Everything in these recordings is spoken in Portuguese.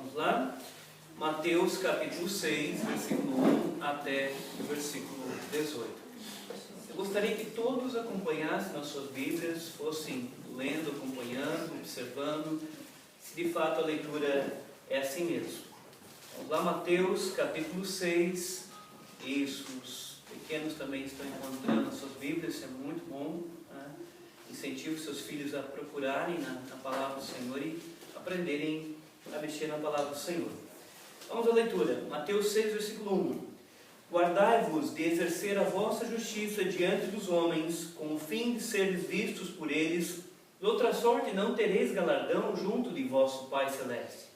Vamos lá? Mateus capítulo 6, versículo 1 até o versículo 18. Eu gostaria que todos acompanhassem nas suas Bíblias, fossem lendo, acompanhando, observando, se de fato a leitura é assim mesmo. Vamos lá, Mateus capítulo 6. Isso, os pequenos também estão encontrando nas suas Bíblias, isso é muito bom. Né? Incentive seus filhos a procurarem na palavra do Senhor e aprenderem a mexer na palavra do Senhor. Vamos à leitura. Mateus 6, versículo 1. Guardai-vos de exercer a vossa justiça diante dos homens, com o fim de seres vistos por eles. De outra sorte não tereis galardão junto de vosso Pai Celeste.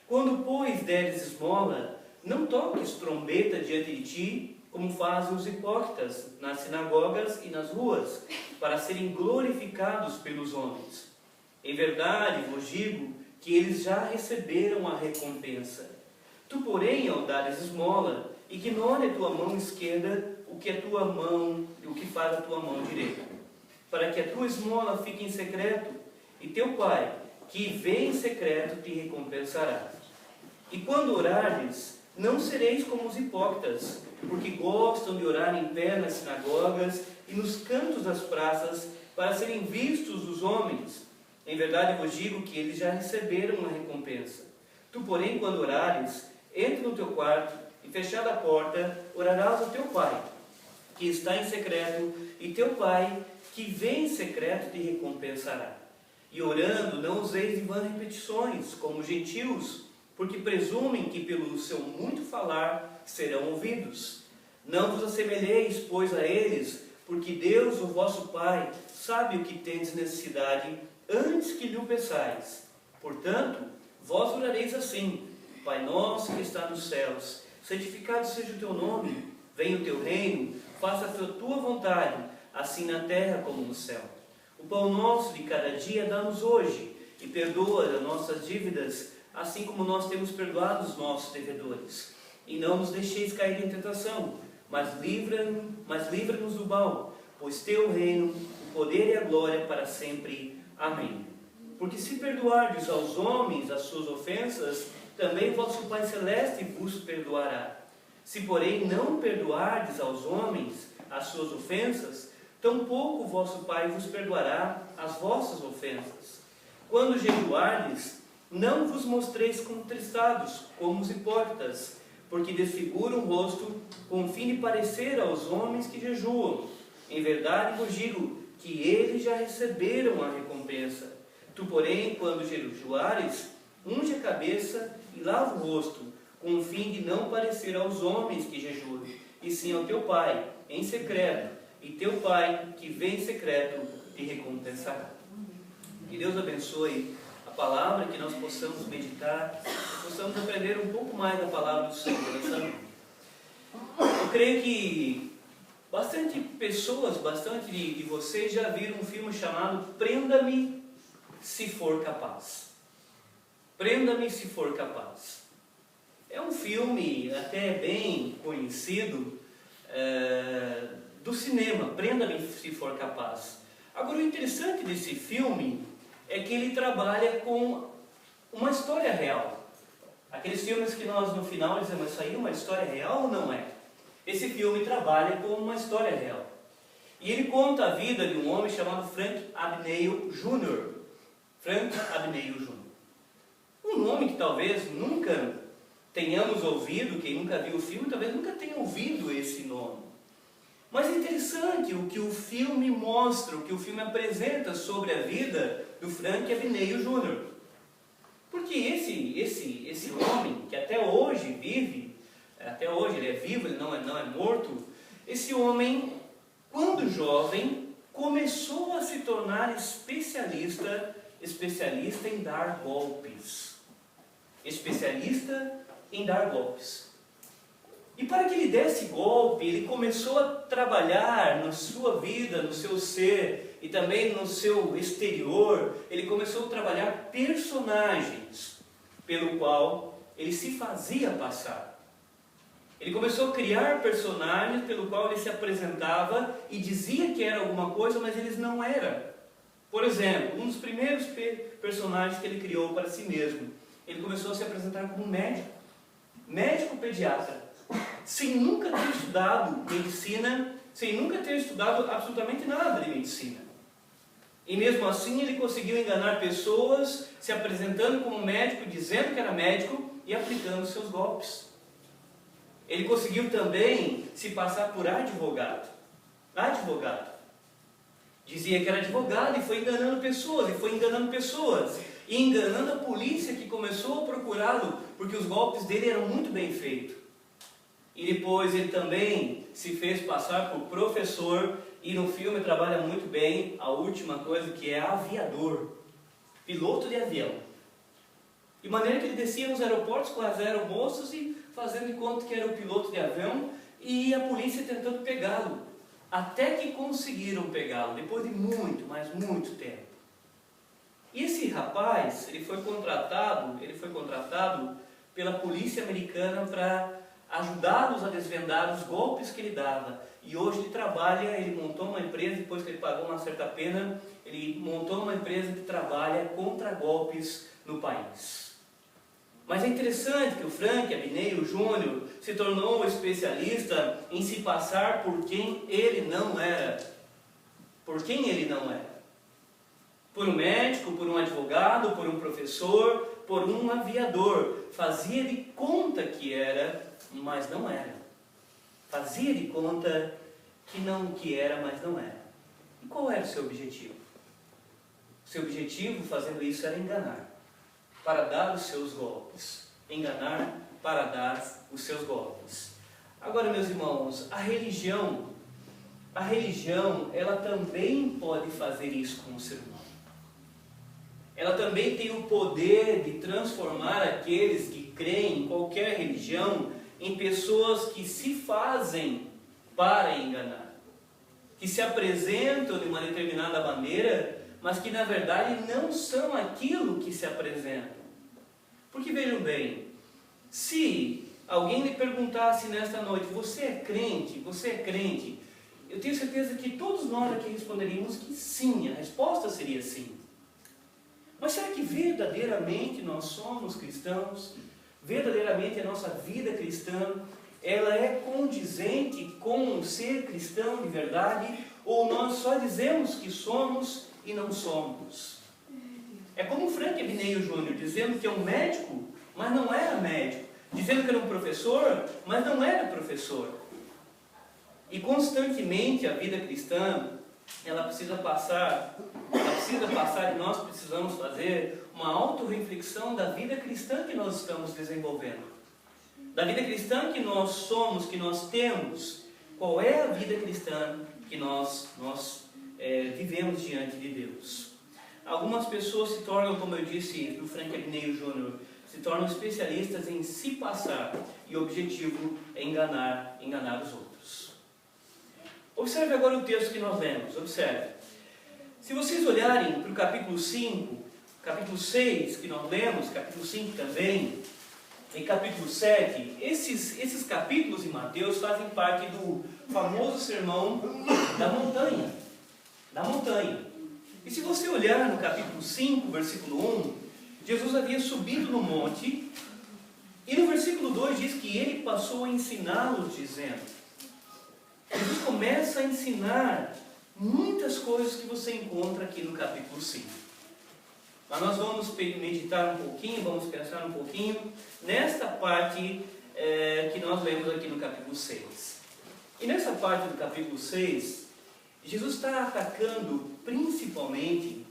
Quando, pois, deres esmola, não toques trombeta diante de ti, como fazem os hipócritas nas sinagogas e nas ruas, para serem glorificados pelos homens. Em verdade vos digo que eles já receberam a recompensa. Tu, porém, ao dares esmola, ignore a tua mão esquerda o que faz a tua mão direita, para que a tua esmola fique em secreto, e teu Pai, que vê em secreto, te recompensará. E quando orares, não sereis como os hipócritas, porque gostam de orar em pé nas sinagogas e nos cantos das praças, para serem vistos dos homens. Em verdade vos digo que eles já receberam uma recompensa. Tu, porém, quando orares, entra no teu quarto e, fechada a porta, orarás ao teu Pai, que está em secreto, e teu Pai, que vê em secreto, te recompensará. E orando, não useis de vãs repetições, como os gentios, porque presumem que pelo seu muito falar serão ouvidos. Não vos assemelheis, pois, a eles, porque Deus, o vosso Pai, sabe o que tendes necessidade antes que lhe o peçais. Portanto, vós orareis assim: Pai nosso que está nos céus, santificado seja o teu nome, venha o teu reino, faça a tua vontade, assim na terra como no céu. O pão nosso de cada dia dá-nos hoje, e perdoa as nossas dívidas, assim como nós temos perdoado os nossos devedores. E não nos deixeis cair em tentação, mas livra-nos do mal, pois teu o reino, o poder e a glória para sempre. Amém. Porque se perdoardes aos homens as suas ofensas, também vosso Pai Celeste vos perdoará. Se, porém, não perdoardes aos homens as suas ofensas, tampouco vosso Pai vos perdoará as vossas ofensas. Quando jejuardes, não vos mostreis contristados, como os hipócritas, porque desfiguram o rosto, com o fim de parecer aos homens que jejuam. Em verdade vos digo que eles já receberam a recompensa. Tu, porém, quando jejuares, unge a cabeça e lava o rosto, com o fim de não parecer aos homens que jejuam, e sim ao teu Pai, em secreto, e teu Pai, que vê em secreto, te recompensará. Que Deus abençoe a palavra, que nós possamos meditar, que possamos aprender um pouco mais da palavra do Senhor. Eu creio que bastante pessoas, bastante de vocês já viram um filme chamado Prenda-me se for capaz. Prenda-me se for capaz. É um filme até bem conhecido do cinema, Prenda-me se for capaz. Agora, o interessante desse filme é que ele trabalha com uma história real. Aqueles filmes que nós no final dizemos, isso aí é uma história real ou não é? Esse filme trabalha com uma história real. E ele conta a vida de um homem chamado Frank Abagnale Jr. Frank Abagnale Jr. Um nome que talvez nunca tenhamos ouvido, quem nunca viu o filme, talvez nunca tenha ouvido esse nome. Mas é interessante o que o filme mostra, o que o filme apresenta sobre a vida do Frank Abagnale Jr. Porque esse homem, que até hoje vive, até hoje ele é vivo, ele não é morto, esse homem, quando jovem, começou a se tornar especialista em dar golpes. Especialista em dar golpes. E para que ele desse golpe, ele começou a trabalhar na sua vida, no seu ser e também no seu exterior. Ele começou a trabalhar personagens pelo qual ele se fazia passar. Ele começou a criar personagens pelo qual ele se apresentava e dizia que era alguma coisa, mas eles não eram. Por exemplo, um dos primeiros personagens que ele criou para si mesmo ele começou a se apresentar como médico. Médico pediatra. Sem nunca ter estudado medicina, sem nunca ter estudado absolutamente nada de medicina. E mesmo assim ele conseguiu enganar pessoas, se apresentando como médico, dizendo que era médico e aplicando seus golpes. Ele conseguiu também se passar por advogado. Dizia que era advogado e foi enganando pessoas, e enganando a polícia, que começou a procurá-lo, porque os golpes dele eram muito bem feitos. E depois ele também se fez passar por professor, e no filme trabalha muito bem a última coisa, que é aviador, piloto de avião. De maneira que ele descia nos aeroportos com as aeromoças e fazendo de conta que era o piloto de avião, e a polícia tentando pegá-lo. Até que conseguiram pegá-lo, depois de muito, mas muito tempo. E esse rapaz, ele foi contratado pela polícia americana para ajudá-los a desvendar os golpes que ele dava. E hoje ele montou uma empresa, depois que ele pagou uma certa pena, ele montou uma empresa que trabalha contra golpes no país. Mas é interessante que o Frank Abagnale Jr. se tornou especialista em se passar por quem ele não era. Por quem ele não era. Por um médico, por um advogado, por um professor, por um aviador. Fazia de conta que era, mas não era. Fazia de conta que era, mas não era. E qual era o seu objetivo? O seu objetivo, fazendo isso, era enganar, para dar os seus golpes. Enganar para dar os seus golpes. Agora, meus irmãos, a religião, ela também pode fazer isso com o ser humano. Ela também tem o poder de transformar aqueles que creem em qualquer religião em pessoas que se fazem para enganar, que se apresentam de uma determinada maneira, mas que na verdade não são aquilo que se apresentam. Porque vejam bem, se alguém lhe perguntasse nesta noite, você é crente? Eu tenho certeza que todos nós aqui responderíamos que sim, a resposta seria sim. Mas será que verdadeiramente nós somos cristãos? Verdadeiramente a nossa vida cristã, ela é condizente com o ser cristão de verdade? Ou nós só dizemos que somos e não somos? É como o Frank Abagnale Jr. dizendo que é um médico, mas não era médico. Dizendo que era um professor, mas não era professor. E constantemente a vida cristã, ela precisa passar, e nós precisamos fazer uma autorreflexão da vida cristã que nós estamos desenvolvendo. Da vida cristã que nós somos, que nós temos. Qual é a vida cristã que nós vivemos diante de Deus? Algumas pessoas se tornam, como eu disse do Frank Abagnale Jr., se tornam especialistas em se passar, e o objetivo é enganar os outros. Observe agora o texto que nós lemos, observe. Se vocês olharem para o capítulo 5, capítulo 6 que nós lemos, capítulo 5 também, e capítulo 7, esses capítulos em Mateus fazem parte do famoso sermão da montanha. E se você olhar no capítulo 5, versículo 1, Jesus havia subido no monte, e no versículo 2 diz que ele passou a ensiná-los, dizendo. Jesus começa a ensinar muitas coisas que você encontra aqui no capítulo 5. Mas nós vamos meditar um pouquinho, vamos pensar um pouquinho nesta parte que nós lemos aqui no capítulo 6. E nessa parte do capítulo 6, Jesus está atacando principalmente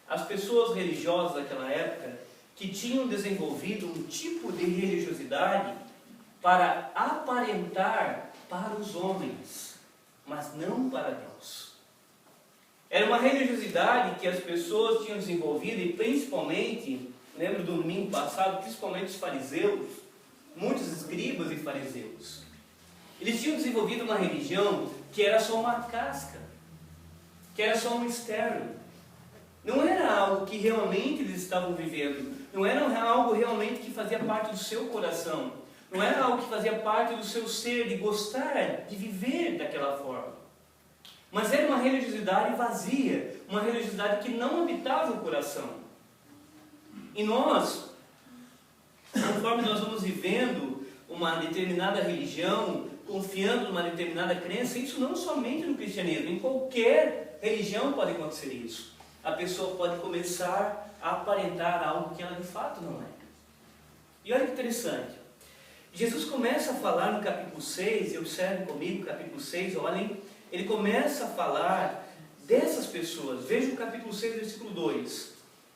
as pessoas religiosas daquela época que tinham desenvolvido um tipo de religiosidade para aparentar para os homens, mas não para Deus. Era uma religiosidade que as pessoas tinham desenvolvido, e principalmente, lembro do domingo passado, principalmente os fariseus, muitos escribas e fariseus. Eles tinham desenvolvido uma religião que era só uma casca, que era só um externo. Não era algo que realmente eles estavam vivendo, não era algo realmente que fazia parte do seu coração, não era algo que fazia parte do seu ser, de gostar, de viver daquela forma. Mas era uma religiosidade vazia, uma religiosidade que não habitava o coração. E nós conforme nós vamos vivendo uma determinada religião, confiando numa determinada crença, isso não somente no cristianismo, em qualquer religião pode acontecer isso. A pessoa pode começar a aparentar algo que ela de fato não é. E olha que interessante. Jesus começa a falar no capítulo 6, e observem comigo, capítulo 6, olhem, ele começa a falar dessas pessoas. Veja o capítulo 6, versículo 2.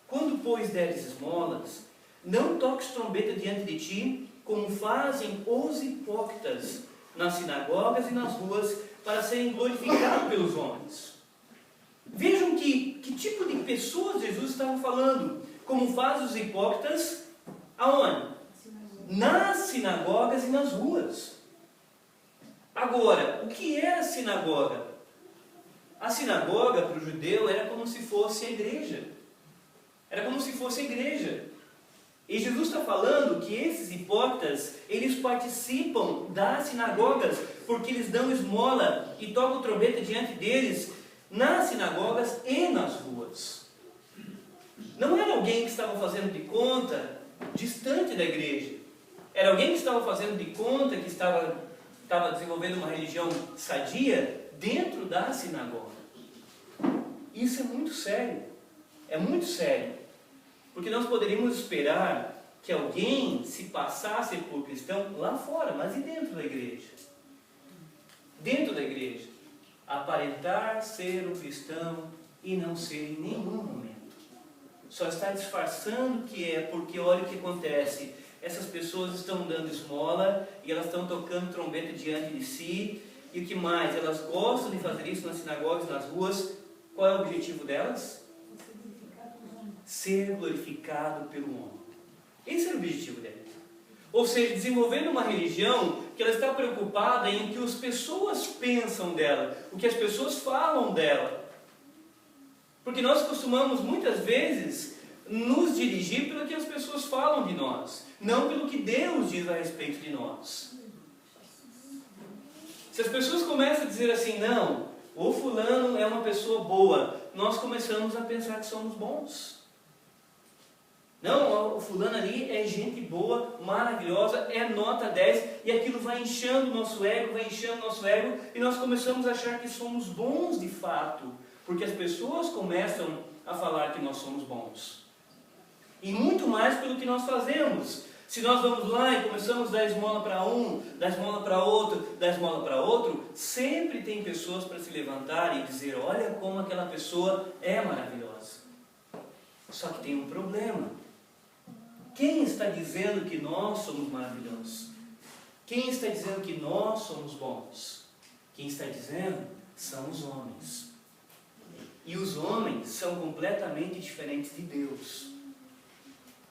Quando, pois, deres esmolas, não toques trombeta diante de ti, como fazem os hipócritas nas sinagogas e nas ruas, para serem glorificados pelos homens. Vejam que tipo de pessoas Jesus estava falando. Como fazem os hipócritas, aonde? Nas sinagogas e nas ruas. Agora, o que era a sinagoga? A sinagoga para o judeu era como se fosse a igreja. Era como se fosse a igreja. E Jesus está falando que esses hipócritas, eles participam das sinagogas, porque eles dão esmola e tocam trombeta diante deles, nas sinagogas e nas ruas. Não era alguém que estava fazendo de conta distante da igreja. Era alguém que estava fazendo de conta que estava desenvolvendo uma religião sadia dentro da sinagoga. Isso é muito sério. É muito sério. Porque nós poderíamos esperar que alguém se passasse por cristão lá fora, mas e dentro da igreja? Dentro da igreja. Aparentar ser um cristão e não ser em nenhum momento. Só está disfarçando que é, porque olha o que acontece. Essas pessoas estão dando esmola e elas estão tocando trombeta diante de si. E o que mais? Elas gostam de fazer isso nas sinagogas, nas ruas. Qual é o objetivo delas? Ser glorificado pelo homem. Esse é o objetivo delas. Ou seja, desenvolvendo uma religião que ela está preocupada em o que as pessoas pensam dela, o que as pessoas falam dela. Porque nós costumamos muitas vezes nos dirigir pelo que as pessoas falam de nós, não pelo que Deus diz a respeito de nós. Se as pessoas começam a dizer assim, não, o fulano é uma pessoa boa, nós começamos a pensar que somos bons. Não, o fulano ali é gente boa, maravilhosa, é nota 10, e aquilo vai inchando o nosso ego, e nós começamos a achar que somos bons de fato, porque as pessoas começam a falar que nós somos bons. E muito mais pelo que nós fazemos. Se nós vamos lá e começamos a dar esmola para um, dar esmola para outro, dar esmola para outro, sempre tem pessoas para se levantar e dizer, olha como aquela pessoa é maravilhosa. Só que tem um problema. Quem está dizendo que nós somos maravilhosos? Quem está dizendo que nós somos bons? Quem está dizendo são os homens. E os homens são completamente diferentes de Deus.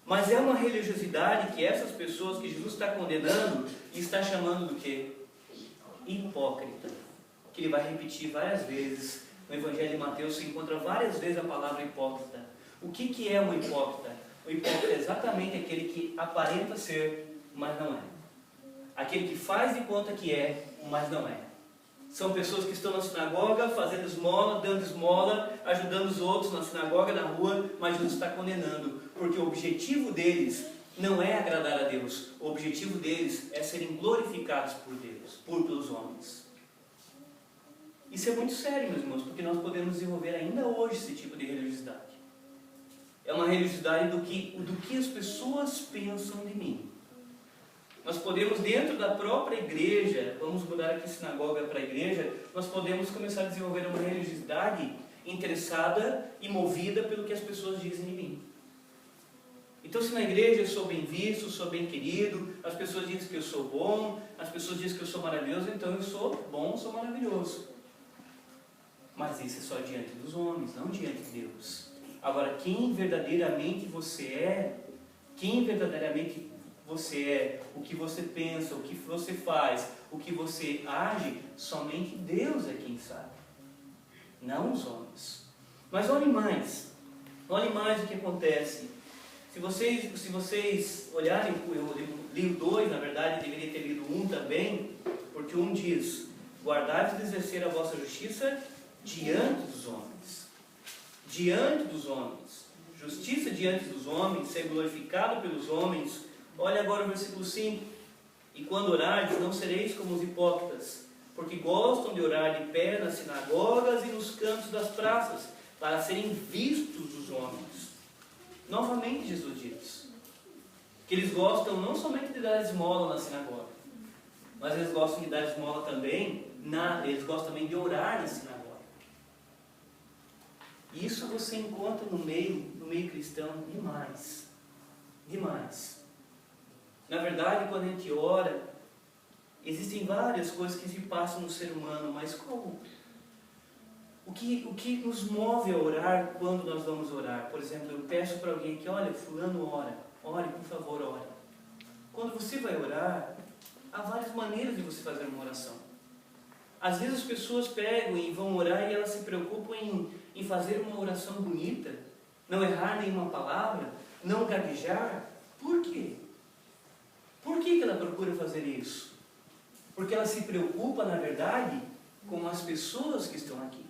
Mas é uma religiosidade que essas pessoas que Jesus está condenando e está chamando do quê? Hipócrita. Que ele vai repetir várias vezes. No Evangelho de Mateus se encontra várias vezes a palavra hipócrita. O que é um hipócrita? O hipócrita é exatamente aquele que aparenta ser, mas não é. Aquele que faz de conta que é, mas não é. São pessoas que estão na sinagoga fazendo esmola, dando esmola, ajudando os outros na sinagoga, na rua, mas Jesus está condenando, porque o objetivo deles não é agradar a Deus. O objetivo deles é serem glorificados por Deus, pelos homens. Isso é muito sério, meus irmãos, porque nós podemos desenvolver ainda hoje esse tipo de religiosidade. É uma religiosidade do que as pessoas pensam de mim. Nós podemos, dentro da própria igreja, vamos mudar aqui sinagoga para igreja, nós podemos começar a desenvolver uma religiosidade interessada e movida pelo que as pessoas dizem de mim. Então, se na igreja eu sou bem visto, sou bem querido, as pessoas dizem que eu sou bom, as pessoas dizem que eu sou maravilhoso, então eu sou bom, sou maravilhoso. Mas isso é só diante dos homens, não diante de Deus. Agora, quem verdadeiramente você é, o que você pensa, o que você faz, o que você age, somente Deus é quem sabe, não os homens. Mas olhem mais o que acontece. Se vocês olharem, eu li o 2, na verdade, deveria ter lido o 1 também, porque o 1 diz, guardai-vos de exercer a vossa justiça diante dos homens. Diante dos homens. Justiça diante dos homens, ser glorificado pelos homens. Olha agora o versículo 5. E quando orardes, não sereis como os hipócritas, porque gostam de orar de pé nas sinagogas e nos cantos das praças, para serem vistos dos homens. Novamente Jesus diz que eles gostam não somente de dar esmola na sinagoga, mas eles gostam de dar esmola também, eles gostam também de orar na sinagoga. E isso você encontra no meio cristão demais. Demais. Na verdade, quando a gente ora, existem várias coisas que se passam no ser humano, mas o que nos move a orar quando nós vamos orar? Por exemplo, eu peço para alguém que, olha, fulano ora, ore, por favor, ore. Quando você vai orar, há várias maneiras de você fazer uma oração. Às vezes as pessoas pegam e vão orar e elas se preocupam em fazer uma oração bonita, não errar nenhuma palavra, não gaguejar. Por quê? Por que ela procura fazer isso? Porque ela se preocupa, na verdade, com as pessoas que estão aqui.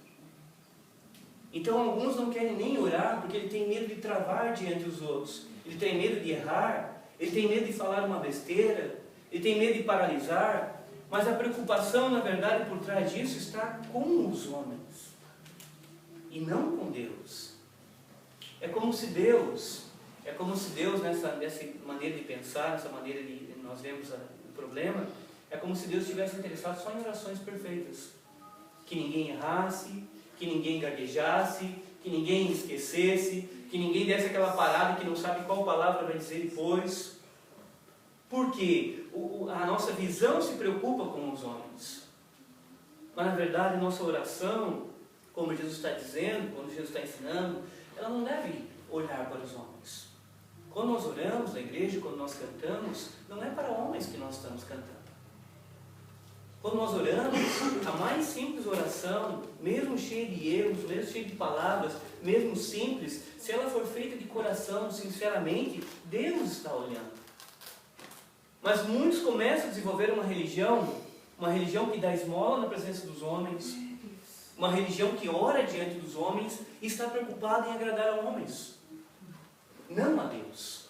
Então alguns não querem nem orar porque ele tem medo de travar diante dos outros. Ele tem medo de errar, ele tem medo de falar uma besteira, ele tem medo de paralisar. Mas a preocupação, na verdade, por trás disso está com os homens e não com Deus. É como se Deus, nessa maneira de pensar, nessa maneira de nós vemos o problema, é como se Deus estivesse interessado só em orações perfeitas. Que ninguém errasse, que ninguém gaguejasse, que ninguém esquecesse, que ninguém desse aquela parada que não sabe qual palavra vai dizer depois. Porque a nossa visão se preocupa com os homens. Mas na verdade a nossa oração, como Jesus está dizendo, como Jesus está ensinando, ela não deve olhar para os homens. Quando nós oramos na igreja, quando nós cantamos, não é para homens que nós estamos cantando. Quando nós oramos, a mais simples oração, mesmo cheia de erros, mesmo cheia de palavras, mesmo simples, se ela for feita de coração, sinceramente, Deus está olhando. Mas muitos começam a desenvolver uma religião que dá esmola na presença dos homens, uma religião que ora diante dos homens e está preocupada em agradar a homens, não a Deus.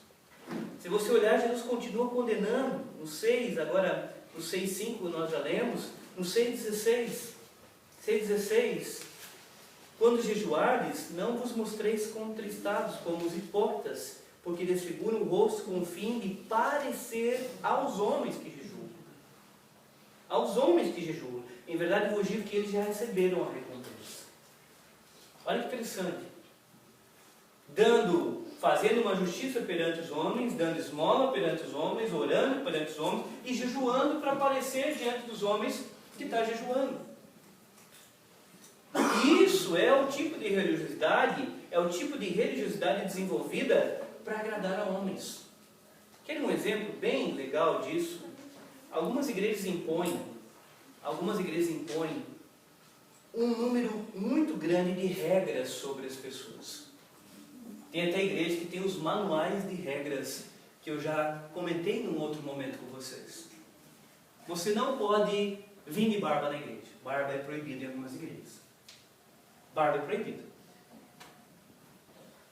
Se você olhar, Jesus continua condenando, no 6, agora no 6,5 nós já lemos, no 6,16, quando jejuardes, não vos mostreis contristados como os hipócritas, porque desfiguram o rosto com o fim de parecer aos homens que jejuam. Aos homens que jejuam. Em verdade vos digo que eles já receberam a recompensa. Olha que interessante. Fazendo uma justiça perante os homens, dando esmola perante os homens, orando perante os homens e jejuando para aparecer diante dos homens que está jejuando. Isso é o tipo de religiosidade desenvolvida para agradar a homens. Quer um exemplo bem legal disso? Algumas igrejas impõem um número muito grande de regras sobre as pessoas. Tem até igreja que tem os manuais de regras, que eu já comentei num outro momento com vocês. Você não pode vir de barba na igreja. Barba é proibida em algumas igrejas. Barba é proibida.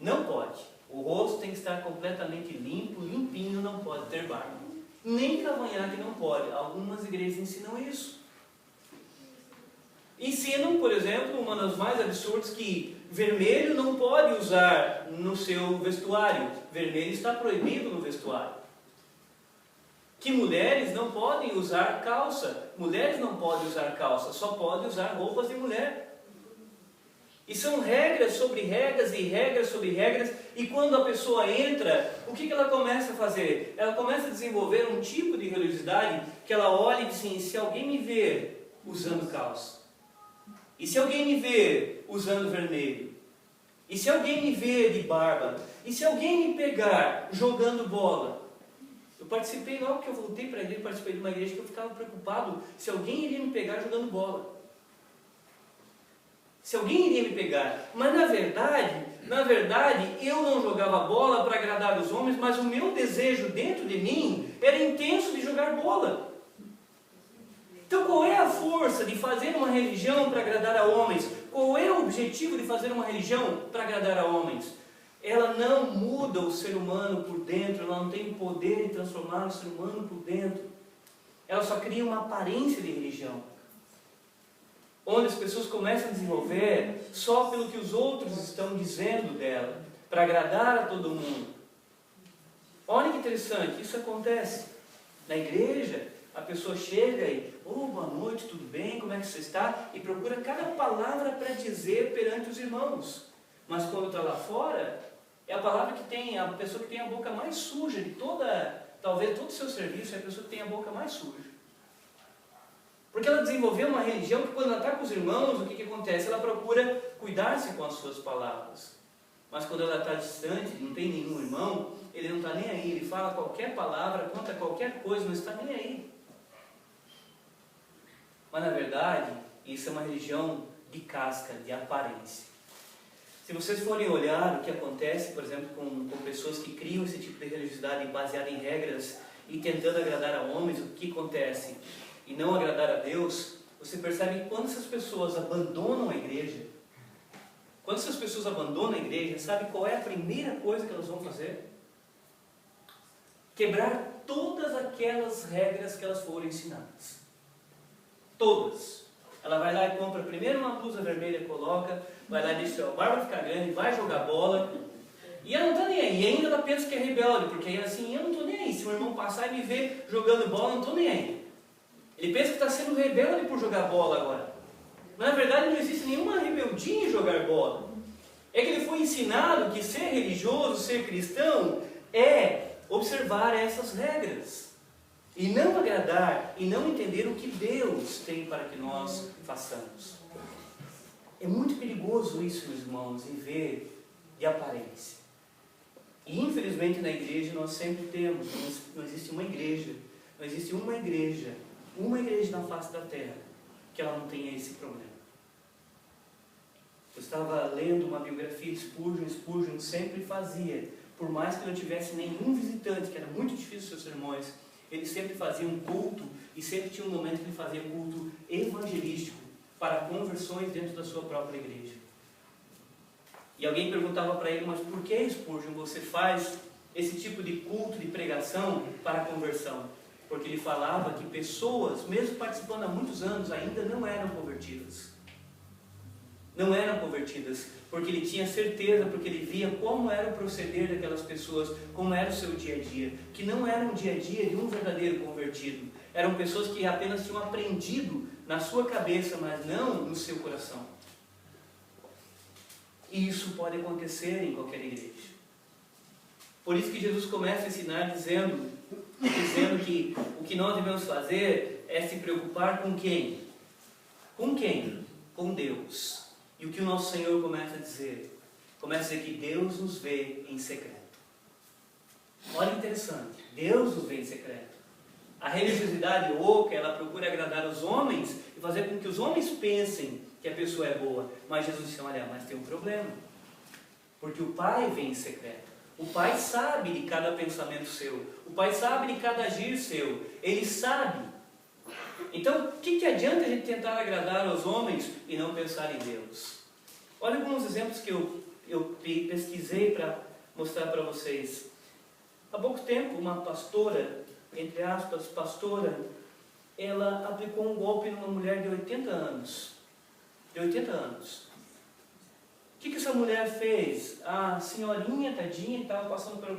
Não pode. O rosto tem que estar completamente limpo, limpinho, não pode ter barba. Nem cavanhaque não pode. Algumas igrejas ensinam isso. Ensinam, por exemplo, uma das mais absurdas, que vermelho não pode usar no seu vestuário. Vermelho está proibido no vestuário. Que mulheres não podem usar calça. Mulheres não podem usar calça, só podem usar roupas de mulher. E são regras sobre regras e regras sobre regras. E quando a pessoa entra, o que ela começa a fazer? Ela começa a desenvolver um tipo de religiosidade que ela olha e diz assim: se alguém me ver usando calça, e se alguém me ver usando vermelho, e se alguém me ver de barba, e se alguém me pegar jogando bola. Eu participei, logo que eu voltei para a igreja, participei de uma igreja que eu ficava preocupado se alguém iria me pegar jogando bola. Se alguém iria me pegar. Mas na verdade, eu não jogava bola para agradar os homens, mas o meu desejo dentro de mim era intenso de jogar bola. Então qual é a força de fazer uma religião para agradar a homens? Qual é o objetivo de fazer uma religião para agradar a homens? ela não muda o ser humano por dentro, ela não tem o poder de transformar o ser humano por dentro. Ela só cria uma aparência de religião, onde as pessoas começam a desenvolver só pelo que os outros estão dizendo dela, para agradar a todo mundo. Olha que interessante, isso acontece na igreja. A pessoa chega e, boa noite, tudo bem, como é que você está? E procura cada palavra para dizer perante os irmãos. Mas quando está lá fora, é a palavra que tem, a pessoa que tem a boca mais suja de talvez todo o seu serviço, é a pessoa que tem a boca mais suja. Porque ela desenvolveu uma religião que quando ela está com os irmãos, o que acontece? Ela procura cuidar-se com as suas palavras. Mas quando ela está distante, não tem nenhum irmão, ele não está nem aí, ele fala qualquer palavra, conta qualquer coisa, não está nem aí. Mas na verdade, isso é uma religião de casca, de aparência. Se vocês forem olhar o que acontece, por exemplo, com pessoas que criam esse tipo de religiosidade baseada em regras e tentando agradar a homens, o que acontece? E não agradar a Deus, você percebe que quando essas pessoas abandonam a igreja, sabe qual é a primeira coisa que elas vão fazer? Quebrar todas aquelas regras que elas foram ensinadas. Todas. Ela vai lá e compra primeiro uma blusa vermelha, coloca, vai lá e deixa a barba ficar grande, vai jogar bola, e ela não está nem aí, e ainda ela pensa que é rebelde, porque ela assim, eu não estou nem aí, se o irmão passar e me ver jogando bola, eu não estou nem aí. Ele pensa que está sendo rebelde por jogar bola agora. Mas na verdade não existe nenhuma rebeldia em jogar bola. É que ele foi ensinado que ser religioso, ser cristão, é observar essas regras. E não agradar, e não entender o que Deus tem para que nós façamos. É muito perigoso isso, meus irmãos, viver de aparência. E infelizmente na igreja nós sempre temos, não existe uma igreja na face da terra, que ela não tenha esse problema. Eu estava lendo uma biografia de Spurgeon. Spurgeon sempre fazia, por mais que não tivesse nenhum visitante, que era muito difícil seus sermões, ele sempre fazia um culto, e sempre tinha um momento que ele fazia culto evangelístico, para conversões dentro da sua própria igreja. E alguém perguntava para ele, mas por que, Spurgeon, você faz esse tipo de culto, de pregação para a conversão? Porque ele falava que pessoas, mesmo participando há muitos anos, ainda não eram convertidas. Não eram convertidas, porque ele tinha certeza, porque ele via como era o proceder daquelas pessoas, como era o seu dia a dia, que não era um dia a dia de um verdadeiro convertido. Eram pessoas que apenas tinham aprendido na sua cabeça, mas não no seu coração. E isso pode acontecer em qualquer igreja. Por isso que Jesus começa a ensinar dizendo que o que nós devemos fazer é se preocupar com quem? Com quem? Com Deus. E o que o nosso Senhor começa a dizer? Começa a dizer que Deus nos vê em secreto. Olha que interessante, Deus nos vê em secreto. A religiosidade oca, ela procura agradar os homens e fazer com que os homens pensem que a pessoa é boa. Mas Jesus disse, olha, mas tem um problema. Porque o Pai vem em secreto. O Pai sabe de cada pensamento seu. O Pai sabe de cada agir seu. Ele sabe. Então, o que adianta a gente tentar agradar aos homens e não pensar em Deus? Olha alguns exemplos que eu pesquisei para mostrar para vocês. Há pouco tempo, uma pastora, entre aspas, pastora, ela aplicou um golpe numa mulher de 80 anos. De 80 anos. O que essa mulher fez? A senhorinha, tadinha, que estava passando por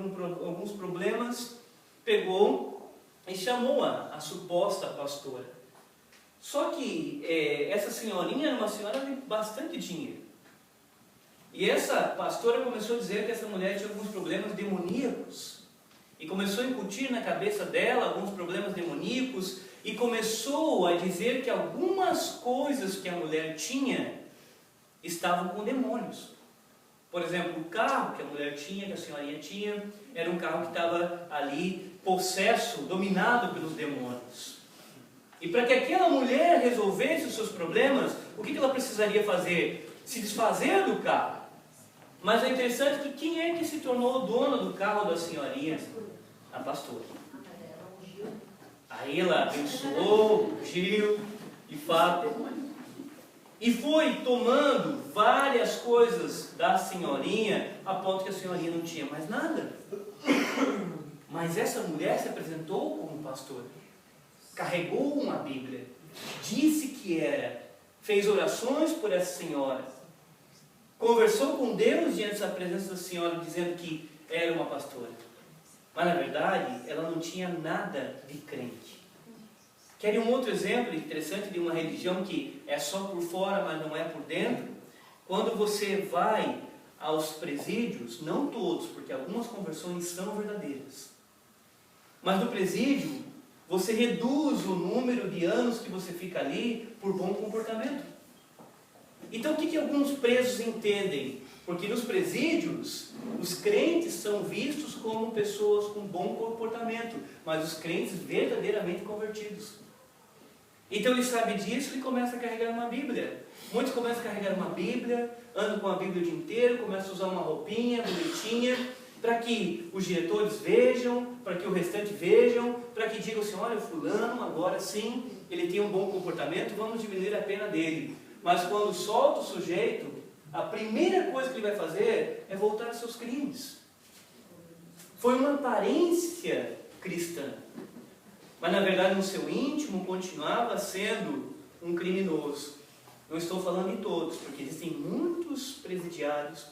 alguns problemas, pegou e chamou a suposta pastora. Só que essa senhorinha era uma senhora de bastante dinheiro. E essa pastora começou a dizer que essa mulher tinha alguns problemas demoníacos. E começou a incutir na cabeça dela alguns problemas demoníacos. E começou a dizer que algumas coisas que a mulher tinha estavam com demônios. Por exemplo, o carro que a mulher tinha, que a senhorinha tinha, era um carro que estava ali possesso, dominado pelos demônios. E para que aquela mulher resolvesse os seus problemas, o que ela precisaria fazer? Se desfazer do carro. Mas é interessante que quem é que se tornou o dono do carro da senhorinha? A pastora. Aí ela abençoou, ungiu, de fato, e foi tomando várias coisas da senhorinha a ponto que a senhorinha não tinha mais nada. Mas essa mulher se apresentou como pastora, carregou uma Bíblia, disse que era, fez orações por essa senhora, conversou com Deus diante da presença da senhora, dizendo que era uma pastora. Mas na verdade, ela não tinha nada de crente. Querem um outro exemplo interessante de uma religião que é só por fora, mas não é por dentro? Quando você vai aos presídios, não todos, porque algumas conversões são verdadeiras, mas no presídio, você reduz o número de anos que você fica ali por bom comportamento. Então o que alguns presos entendem? Porque nos presídios, os crentes são vistos como pessoas com bom comportamento, mas os crentes verdadeiramente convertidos. Então ele sabe disso e começa a carregar uma Bíblia. Muitos começam a carregar uma Bíblia, andam com a Bíblia o dia inteiro, começam a usar uma roupinha bonitinha, para que os diretores vejam, para que o restante vejam, para que digam assim, olha, o fulano agora sim, ele tem um bom comportamento, vamos diminuir a pena dele. Mas quando solta o sujeito, a primeira coisa que ele vai fazer é voltar aos seus crimes. Foi uma aparência cristã, mas na verdade no seu íntimo continuava sendo um criminoso. Não estou falando de todos, porque existem muitos presidiários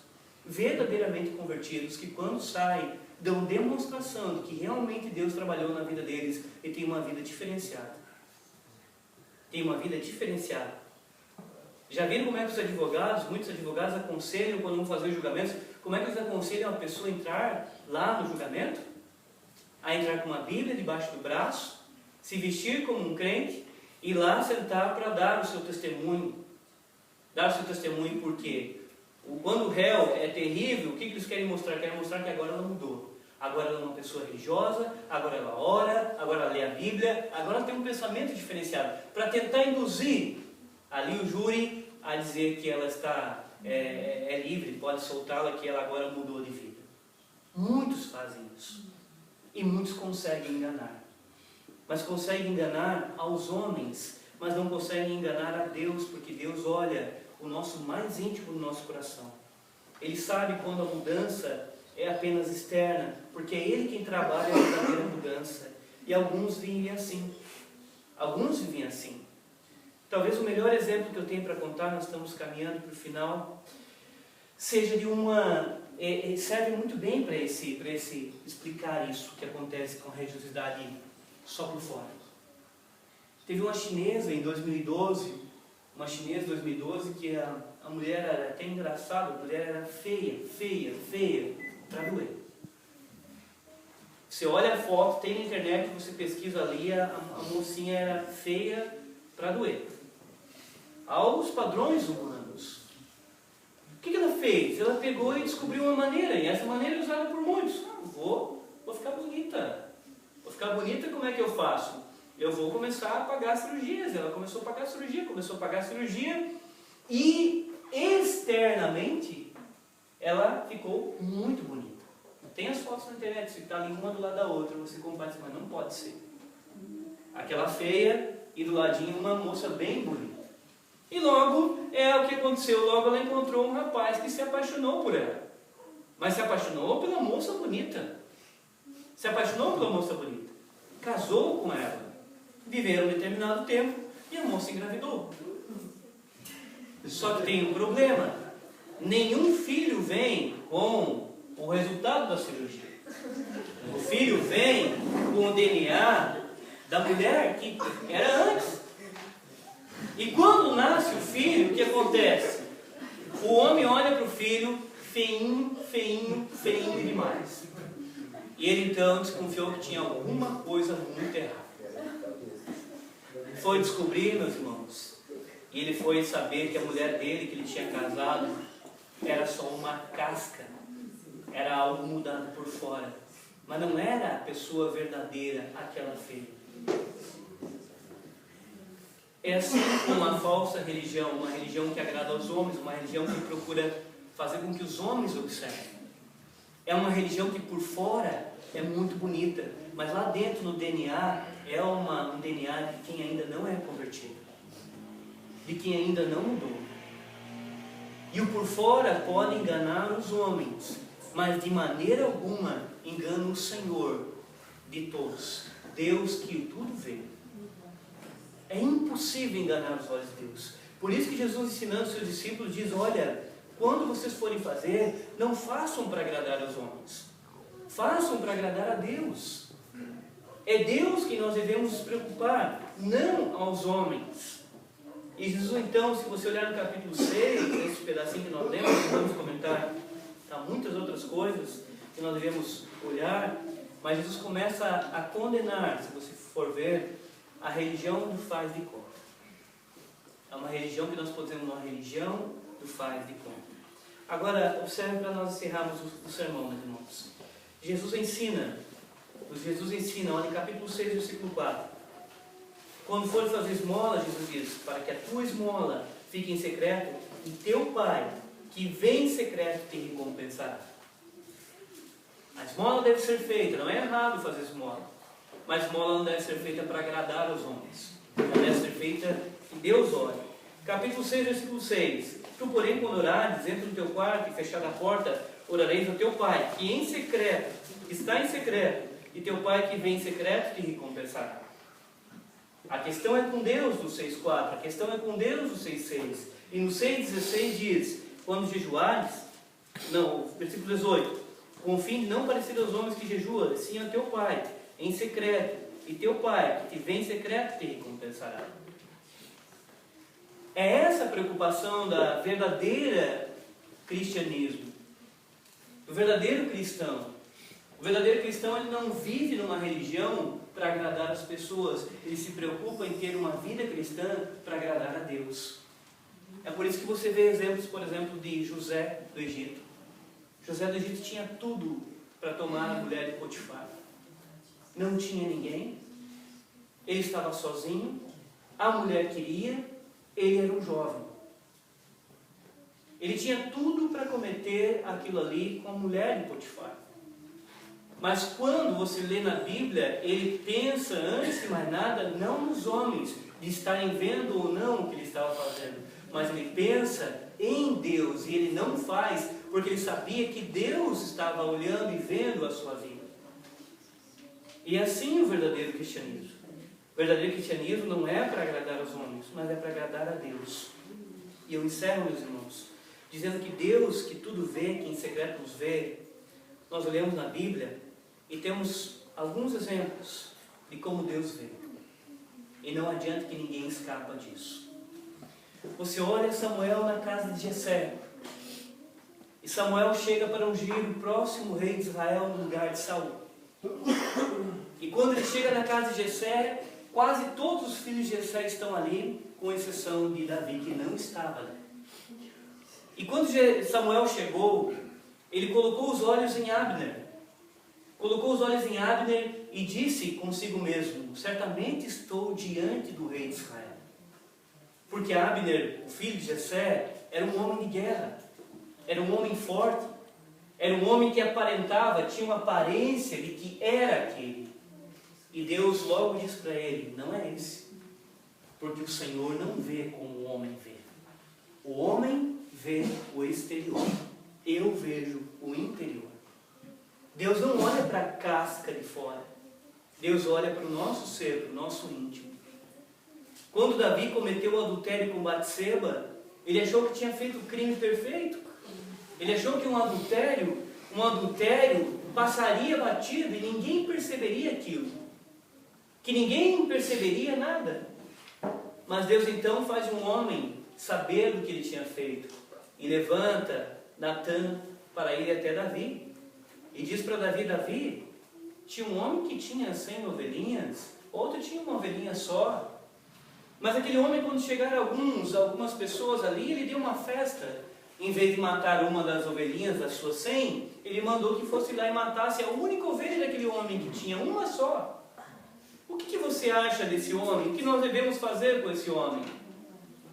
verdadeiramente convertidos que quando saem dão demonstração de que realmente Deus trabalhou na vida deles e tem uma vida diferenciada. Tem uma vida diferenciada. Já viram como é que os advogados, muitos advogados aconselham quando vão fazer julgamentos, como é que eles aconselham a pessoa a entrar lá no julgamento? A entrar com uma Bíblia debaixo do braço, se vestir como um crente e lá sentar para dar o seu testemunho. Dar o seu testemunho por quê? Quando o réu é terrível, o que eles querem mostrar? Querem mostrar que agora ela mudou. Agora ela é uma pessoa religiosa, agora ela ora, agora ela lê a Bíblia, agora ela tem um pensamento diferenciado. Para tentar induzir ali o júri a dizer que ela está livre, pode soltá-la, que ela agora mudou de vida. Muitos fazem isso. E muitos conseguem enganar. Mas conseguem enganar aos homens, mas não conseguem enganar a Deus, porque Deus olha o nosso mais íntimo do nosso coração. Ele sabe quando a mudança é apenas externa, porque é Ele quem trabalha a verdadeira mudança. E alguns vivem assim. Alguns vivem assim. Talvez o melhor exemplo que eu tenho para contar, nós estamos caminhando para o final, seja de uma... serve muito bem para explicar isso que acontece com a religiosidade só por fora. Teve uma chinesa em 2012, que a mulher era até engraçada, a mulher era feia, para doer. Você olha a foto, tem na internet, você pesquisa ali, a mocinha era feia para doer. Aos padrões humanos. O que ela fez? Ela pegou e descobriu uma maneira, e essa maneira é usada por muitos. Vou ficar bonita. Vou ficar bonita, como é que eu faço? Eu vou começar a pagar cirurgias. Ela começou a pagar cirurgia, e externamente ela ficou muito bonita. Tem as fotos na internet, se está ali uma do lado da outra, você compara, mas não pode ser. Aquela feia e do ladinho uma moça bem bonita. E logo é o que aconteceu, logo ela encontrou um rapaz que se apaixonou por ela. Mas se apaixonou pela moça bonita. Casou com ela. Viveram um determinado tempo e a moça engravidou. Só que tem um problema. Nenhum filho vem com o resultado da cirurgia. O filho vem com o DNA da mulher que era antes. E quando nasce o filho, o que acontece? O homem olha para o filho, feinho demais. E ele então desconfiou que tinha alguma coisa muito errada. Foi descobrir, meus irmãos, e ele foi saber que a mulher dele, que ele tinha casado, era só uma casca. Era algo mudado por fora. Mas não era a pessoa verdadeira, aquela feia. É assim como uma falsa religião, uma religião que agrada aos homens, uma religião que procura fazer com que os homens observem. É uma religião que por fora é muito bonita, mas lá dentro no DNA é um DNA de quem ainda não é convertido, de quem ainda não mudou. E o por fora pode enganar os homens, mas de maneira alguma engana o Senhor de todos, Deus que tudo vê. É impossível enganar os olhos de Deus. Por isso que Jesus, ensinando seus discípulos, diz: olha, quando vocês forem fazer, não façam para agradar aos homens, façam para agradar a Deus. É Deus que nós devemos nos preocupar, não aos homens. E Jesus, então, se você olhar no capítulo 6, esse pedacinho que nós lemos, vamos comentar, há muitas outras coisas que nós devemos olhar, mas Jesus começa a condenar, se você for ver, a religião do faz de conta. É uma religião que nós podemos, uma religião do faz de conta. Agora, observe para nós encerrarmos o sermão, meus irmãos. Jesus ensina, olha, em capítulo 6, versículo 4. Quando for fazer esmola, Jesus diz, para que a tua esmola fique em secreto, e teu Pai, que vem em secreto, te recompensará. A esmola deve ser feita, não é errado fazer esmola, mas a esmola não deve ser feita para agradar aos homens. Ela deve ser feita que Deus olhe. Capítulo 6, versículo 6. Tu, porém, quando orares, entra no teu quarto e fechada a porta, orareis ao teu Pai, que em secreto, está em secreto, e teu Pai que vem em secreto te recompensará. A questão é com Deus no 6,4, a questão é com Deus no 6,6. E no 6,16 diz, quando jejuares, versículo 18, com o fim de não parecer aos homens que jejuam, sim a teu Pai, em secreto, e teu Pai, que te vem em secreto, te recompensará. É essa a preocupação da verdadeira cristianismo, do verdadeiro cristão. O verdadeiro cristão, ele não vive numa religião para agradar as pessoas, ele se preocupa em ter uma vida cristã para agradar a Deus. É por isso que você vê exemplos, por exemplo, de José do Egito. José do Egito tinha tudo para tomar a mulher de Potifar. Não tinha ninguém, ele estava sozinho, a mulher queria, ele era um jovem. Ele tinha tudo para cometer aquilo ali com a mulher de Potifar. Mas quando você lê na Bíblia, ele pensa, antes de mais nada, não nos homens, de estarem vendo ou não o que ele estava fazendo, mas ele pensa em Deus, e ele não faz porque ele sabia que Deus estava olhando e vendo a sua vida. E assim o verdadeiro cristianismo. O verdadeiro cristianismo não é para agradar aos homens, mas é para agradar a Deus. E eu encerro, meus irmãos, dizendo que Deus, que tudo vê, que em secreto nos vê. Nós olhamos na Bíblia e temos alguns exemplos de como Deus vê. E não adianta que ninguém escapa disso. Você olha Samuel na casa de Jessé. E Samuel chega para ungir o próximo rei de Israel no lugar de Saul. E quando ele chega na casa de Jessé, quase todos os filhos de Jessé estão ali, com exceção de Davi, que não estava ali. E quando Samuel chegou, ele colocou os olhos em Abner. Colocou os olhos em Abner e disse consigo mesmo: certamente estou diante do rei de Israel. Porque Abner, o filho de Jessé, era um homem de guerra. Era um homem forte. Era um homem que aparentava, tinha uma aparência de que era aquele. E Deus logo diz para ele: não é esse. Porque o Senhor não vê como o homem vê. O homem vê o exterior. Eu vejo o interior. Deus não olha para a casca de fora. Deus olha para o nosso ser, para o nosso íntimo. Quando Davi cometeu o adultério com Batseba, ele achou que tinha feito o crime perfeito. Ele achou que um adultério passaria batido e ninguém perceberia aquilo. Que ninguém perceberia nada. Mas Deus então faz um homem saber do que ele tinha feito. E levanta Natã para ir até Davi. E diz para Davi: Davi, tinha um homem que tinha 100 ovelhinhas, outro tinha uma ovelhinha só. Mas aquele homem, quando chegaram algumas pessoas ali, ele deu uma festa. Em vez de matar uma das ovelhinhas das suas 100, ele mandou que fosse lá e matasse a única ovelha daquele homem, que tinha uma só. O que você acha desse homem? O que nós devemos fazer com esse homem?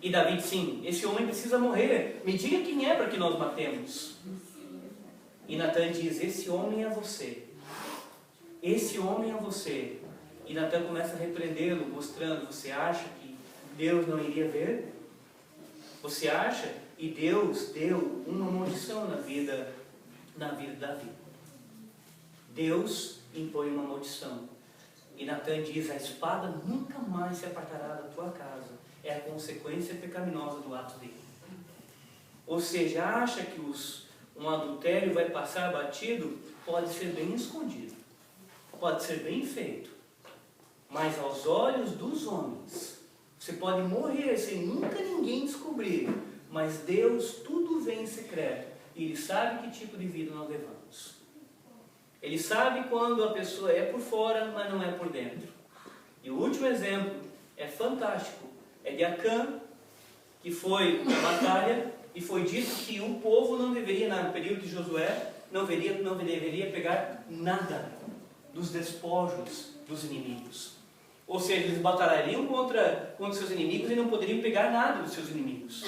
E Davi disse: sim, esse homem precisa morrer. Me diga quem é para que nós matemos. E Natã diz: esse homem é você. Esse homem é você. E Natã começa a repreendê-lo, mostrando: você acha que Deus não iria ver? Você acha? E Deus deu uma maldição na vida na vida de Davi. Deus impõe uma maldição. E Natan diz: a espada nunca mais se apartará da tua casa. É a consequência pecaminosa do ato dele. Ou seja, acha que um adultério vai passar batido? Pode ser bem escondido, pode ser bem feito, mas aos olhos dos homens, você pode morrer sem nunca ninguém descobrir, mas Deus tudo vê em secreto, e Ele sabe que tipo de vida nós levamos. Ele sabe quando a pessoa é por fora, mas não é por dentro. E o último exemplo é fantástico, é de Acã, que foi na batalha, e foi dito que o povo não deveria, no período de Josué, não deveria pegar nada dos despojos dos inimigos. Ou seja, eles batalhariam contra seus inimigos e não poderiam pegar nada dos seus inimigos.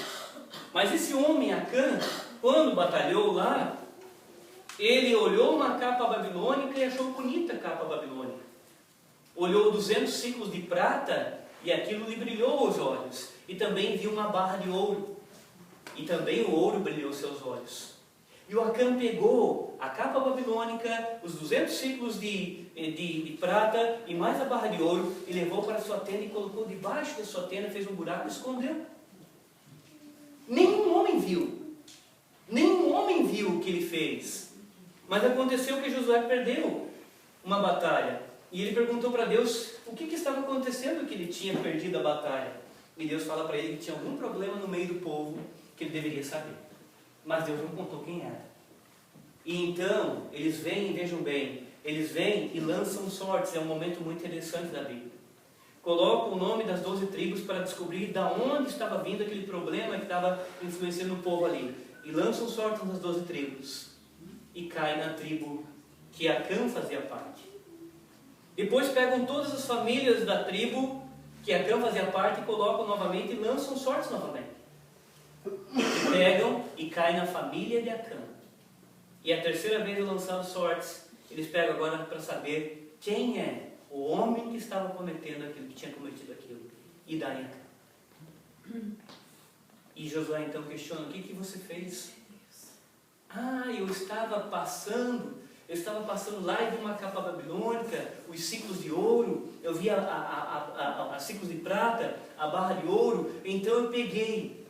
Mas esse homem, Acã, quando batalhou lá, ele olhou uma capa babilônica e achou bonita a capa babilônica. Olhou 200 ciclos de prata e aquilo lhe brilhou os olhos. E também viu uma barra de ouro. E também o ouro brilhou seus olhos. E o Acã pegou a capa babilônica, os 200 ciclos de prata e mais a barra de ouro e levou para a sua tenda e colocou debaixo da sua tenda, fez um buraco e escondeu. Nenhum homem viu. Nenhum homem viu o que ele fez. Mas aconteceu que Josué perdeu uma batalha. E ele perguntou para Deus o que estava acontecendo que ele tinha perdido a batalha. E Deus fala para ele que tinha algum problema no meio do povo que ele deveria saber. Mas Deus não contou quem era. E então, eles vêm, vejam bem, eles vêm e lançam sortes. É um momento muito interessante da Bíblia. Colocam o nome das 12 tribos para descobrir de onde estava vindo aquele problema que estava influenciando o povo ali. E lançam sortes nas 12 tribos. E cai na tribo que Acã fazia parte. Depois pegam todas as famílias da tribo que Acã fazia parte e colocam novamente e lançam sortes novamente. E pegam e caem na família de Acã. E a terceira vez lançando sortes, eles pegam agora para saber quem é o homem que estava cometendo aquilo, que tinha cometido aquilo. E daí Acã. E Josué então questiona: o que você fez? Ah, eu estava passando lá e vi uma capa babilônica, os ciclos de ouro, eu vi a ciclos de prata, a barra de ouro, então eu peguei.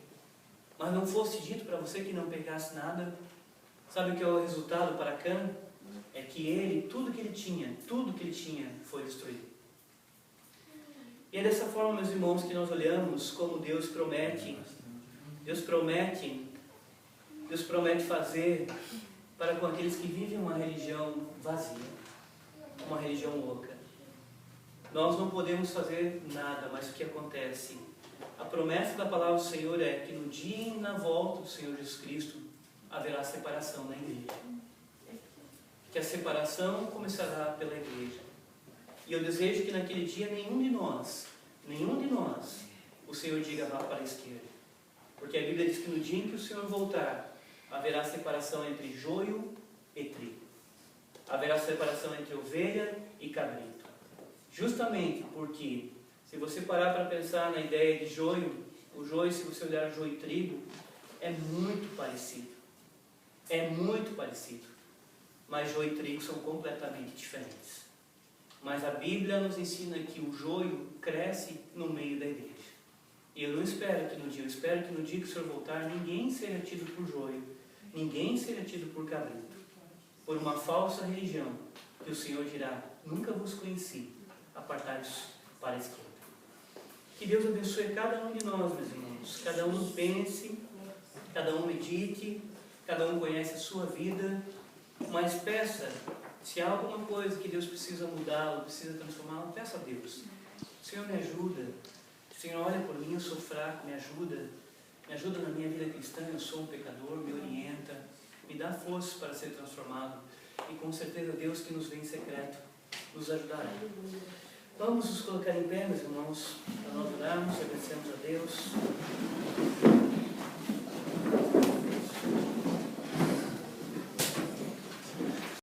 Mas não fosse dito para você que não pegasse nada? Sabe o que é o resultado para Acã? É que ele, tudo que ele tinha foi destruído. E é dessa forma, meus irmãos, que nós olhamos como Deus promete fazer para com aqueles que vivem uma religião vazia, uma religião louca. Nós não podemos fazer nada, mas o que acontece? A promessa da palavra do Senhor é que no dia e na volta do Senhor Jesus Cristo haverá separação na igreja. Que a separação começará pela igreja. E eu desejo que naquele dia nenhum de nós, o Senhor diga: vá para a esquerda. Porque a Bíblia diz que no dia em que o Senhor voltar, haverá separação entre joio e trigo. Haverá separação entre ovelha e cabrito. Justamente porque, se você parar para pensar na ideia de joio, o joio, se você olhar joio e trigo, é muito parecido. É muito parecido. Mas joio e trigo são completamente diferentes. Mas a Bíblia nos ensina que o joio cresce no meio da igreja. E eu espero que no dia que o Senhor voltar, ninguém seja tido por joio, ninguém seja tido por cabrito, por uma falsa religião, que o Senhor dirá: nunca vos conheci, apartai-vos para a esquerda. Que Deus abençoe cada um de nós, meus irmãos. Cada um pense, cada um medite, cada um conhece a sua vida, mas peça, se há alguma coisa que Deus precisa mudar ou precisa transformar, peça a Deus: Senhor, me ajuda. Senhor, olha por mim, eu sou fraco, me ajuda na minha vida cristã, eu sou um pecador, me orienta, me dá forças para ser transformado. E com certeza Deus que nos vê em secreto nos ajudará. Vamos nos colocar em pé, meus irmãos, para nós orarmos, agradecemos a Deus.